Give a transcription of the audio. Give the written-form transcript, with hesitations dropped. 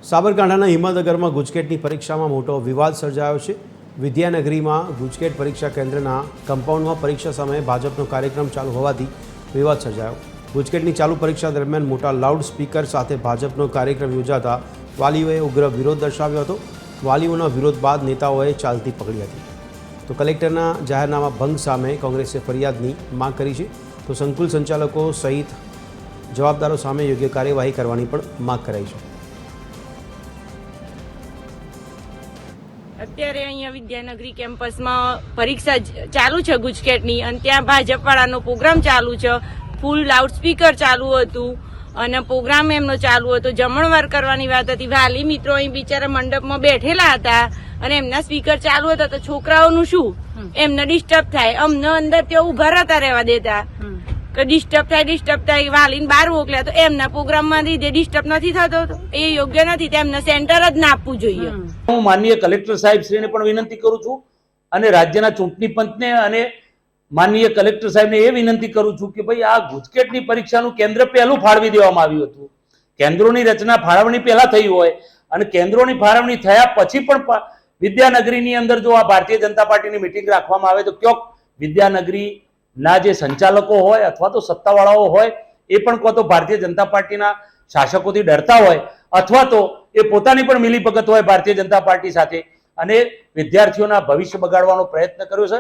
સાબરકાંઠાના હિંમતનગરમાં ગુજકેટની પરીક્ષામાં મોટો વિવાદ સર્જાયો છે. વિદ્યાનગરીમાં ગુજકેટ પરીક્ષા કેન્દ્રના કમ્પાઉન્ડમાં પરીક્ષા સમયે ભાજપનો કાર્યક્રમ ચાલુ હોવાથી વિવાદ સર્જાયો. ગુજકેટની ચાલુ પરીક્ષા દરમિયાન મોટા લાઉડ સ્પીકર સાથે ભાજપનો કાર્યક્રમ યોજાતા વાલીઓએ ઉગ્ર વિરોધ દર્શાવ્યો હતો. વાલીઓના વિરોધ બાદ નેતાઓએ ચાલતી પકડી હતી. તો કલેક્ટરના જાહેરનામા ભંગ સામે કોંગ્રેસે ફરિયાદની માંગ કરી છે. તો સંકુલ સંચાલકો સહિત જવાબદારો સામે યોગ્ય કાર્યવાહી કરવાની પણ માંગ કરાઈ છે. અત્યારે અહીંયા વિદ્યાનગરી કેમ્પસમાં પરીક્ષા ચાલુ છે ગુજકેટની, અને ત્યાં ભાજપવાળાનો પ્રોગ્રામ ચાલુ છે. ફૂલ લાઉડ સ્પીકર ચાલુ હતું અને પ્રોગ્રામ એમનો ચાલુ હતો. જમણવાર કરવાની વાત હતી. વાલી મિત્રો અહીં બિચારા મંડપમાં બેઠેલા હતા અને એમના સ્પીકર ચાલુ હતા. તો છોકરાઓનું શું, એમને ડિસ્ટર્બ થાય. અમને અંદર ત્યાં ઉભા રહેતા રહેવા દેતા કે ડિસ્ટર્બ થાય. વાલીને બહાર મોકલ્યા તો એમના પ્રોગ્રામમાં લીધે ડિસ્ટર્બ નથી થતો. એ યોગ્ય નથી. તેમને સેન્ટર જ ના આપવું જોઈએ. હું માનનીય કલેક્ટર સાહેબ શ્રીને પણ વિનંતી કરું છું અને રાજ્યના ચૂંટણી પંચને અને માનનીય કલેક્ટર સાહેબને એ વિનંતી કરું છું કે ભાઈ આ ગુજકેટની પરીક્ષાનું કેન્દ્ર પહેલું ફાળવી દેવામાં આવ્યું હતું. કેન્દ્રોની રચના ફાળવણી પહેલા થઈ હોય અને કેન્દ્રોની ફાળવણી થયા પછી પણ વિદ્યાનગરીની અંદર જો આ ભારતીય જનતા પાર્ટીની મિટિંગ રાખવામાં આવે તો ક્યાંક વિદ્યાનગરી ના જે સંચાલકો હોય અથવા તો સત્તાવાળાઓ હોય એ પણ કહો તો ભારતીય જનતા પાર્ટીના શાસકોથી ડરતા હોય અથવા તો એ પોતાની પણ મિલીભગત હોય ભારતીય જનતા પાર્ટી સાથે અને વિદ્યાર્થીઓના ભવિષ્ય બગાડવાનો પ્રયત્ન કર્યો છે.